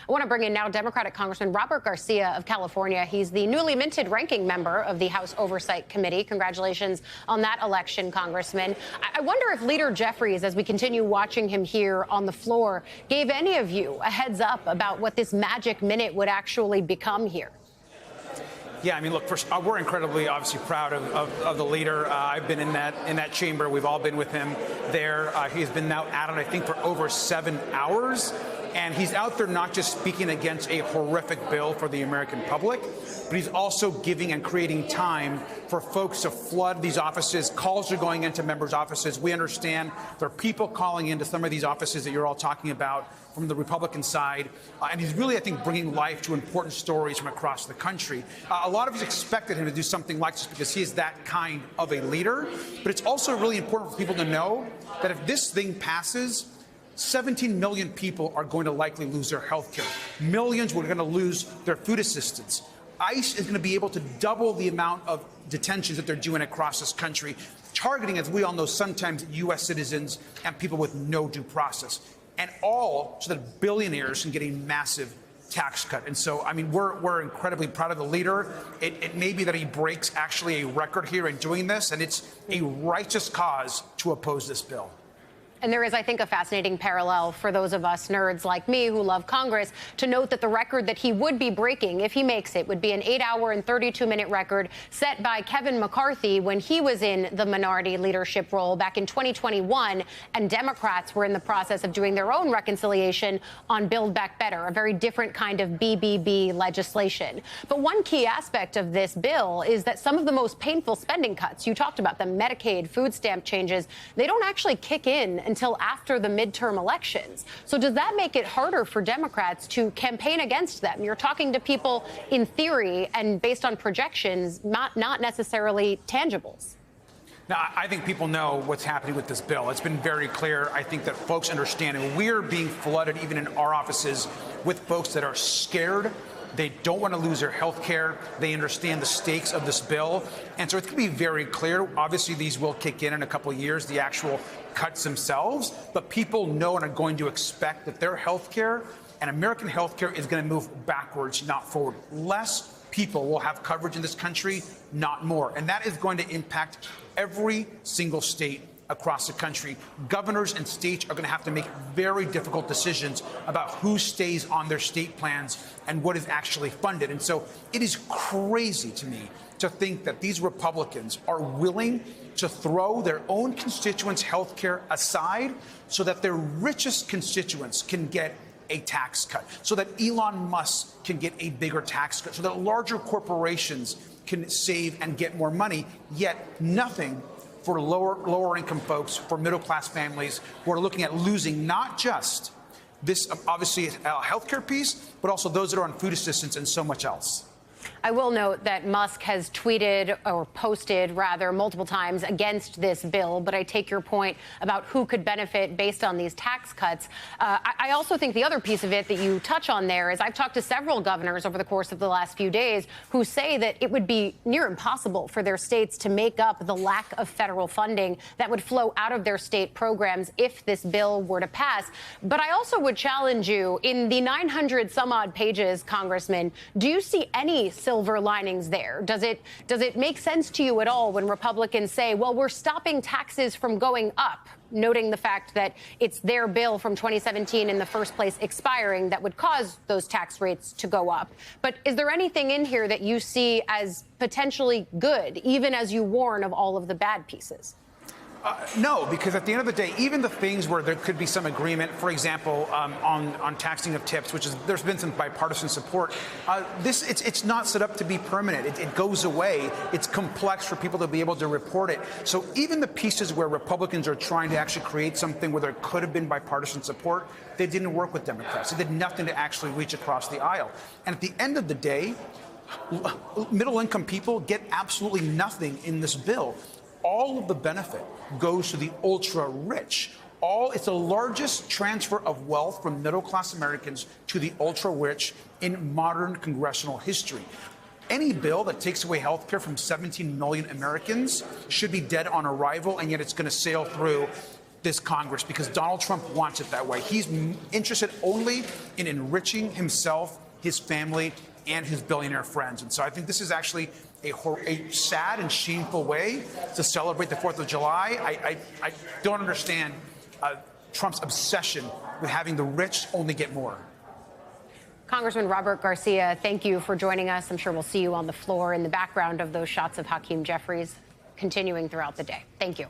I want to bring in now Democratic Congressman Robert Garcia of California. He's the newly minted ranking member of the House Oversight Committee. Congratulations on that election, Congressman. I wonder if Leader Jeffries, as we continue watching him here on the floor, gave any of you a heads up about what this magic minute would actually become here. Yeah, I mean, look, first, we're incredibly, obviously, proud of the leader. I've been in that chamber. We've all been with him there. He's been now at it, I think, for over 7 hours. And he's out there not just speaking against a horrific bill for the American public, but he's also giving and creating time for folks to flood these offices. Calls are going into members' offices. We understand there are people calling into some of these offices that you're all talking about from the Republican side. And he's really, I think, bringing life to important stories from across the country. A lot of us expected him to do something like this because he is that kind of a leader. But it's also really important for people to know that if this thing passes, 17 million people are going to likely lose their health care. Millions were going to lose their food assistance. ICE is going to be able to double the amount of detentions that they're doing across this country, targeting, as we all know, sometimes U.S. citizens and people with no due process, and all so that billionaires can get a massive tax cut. And so, I mean, we're incredibly proud of the leader. It may be that he breaks actually a record here in doing this, and it's a righteous cause to oppose this bill. And there is, I think, a fascinating parallel for those of us nerds like me who love Congress to note that the record that he would be breaking, if he makes it, would be an 8-hour and 32-minute record set by Kevin McCarthy when he was in the minority leadership role back in 2021, and Democrats were in the process of doing their own reconciliation on Build Back Better, a very different kind of BBB legislation. But one key aspect of this bill is that some of the most painful spending cuts, you talked about them, Medicaid, food stamp changes, they don't actually kick in until after the midterm elections. So does that make it harder for Democrats to campaign against them? You're talking to people in theory and based on projections, not necessarily tangibles. Now, I think people know what's happening with this bill. It's been very clear. I think that folks understand, and we're being flooded even in our offices with folks that are scared. They don't want to lose their health care. They understand the stakes of this bill. And so it's going to be very clear. Obviously, these will kick in a couple of years, the actual cuts themselves. But people know and are going to expect that their health care and American health care is going to move backwards, not forward. Less people will have coverage in this country, not more. And that is going to impact every single state across the country. Governors and states are going to have to make very difficult decisions about who stays on their state plans and what is actually funded. And so it is crazy to me to think that these Republicans are willing to throw their own constituents' health care aside so that their richest constituents can get a tax cut, so that Elon Musk can get a bigger tax cut, so that larger corporations can save and get more money, yet nothing for lower income folks, for middle class families who are looking at losing not just this obviously healthcare piece, but also those that are on food assistance and so much else. I will note that Musk has tweeted or posted, rather, multiple times against this bill. But I take your point about who could benefit based on these tax cuts. I also think the other piece of it that you touch on there is I've talked to several governors over the course of the last few days who say that it would be near impossible for their states to make up the lack of federal funding that would flow out of their state programs if this bill were to pass. But I also would challenge you, in the 900 some odd pages, Congressman, do you see any silver linings there? Does it make sense to you at all when Republicans say, well, we're stopping taxes from going up, noting the fact that it's their bill from 2017 in the first place expiring that would cause those tax rates to go up? But is there anything in here that you see as potentially good, even as you warn of all of the bad pieces? No, because at the end of the day, even the things where there could be some agreement, for example, on taxing of tips, which is there's been some bipartisan support. It's not set up to be permanent. It goes away. It's complex for people to be able to report it. So even the pieces where Republicans are trying to actually create something where there could have been bipartisan support, they didn't work with Democrats. They did nothing to actually reach across the aisle. And at the end of the day, middle-income people get absolutely nothing in this bill. All of the benefit goes to the ultra-rich. It's the largest transfer of wealth from middle-class Americans to the ultra-rich in modern congressional history. Any bill that takes away health care from 17 million Americans should be dead on arrival, and yet it's going to sail through. this Congress because Donald Trump wants it that way. He's interested only in enriching himself, his family, and his billionaire friends. And so I think this is actually a sad and shameful way to celebrate the 4th of July. I don't understand Trump's obsession with having the rich only get more. Congressman Robert Garcia, thank you for joining us. I'm sure we'll see you on the floor in the background of those shots of Hakeem Jeffries continuing throughout the day. Thank you.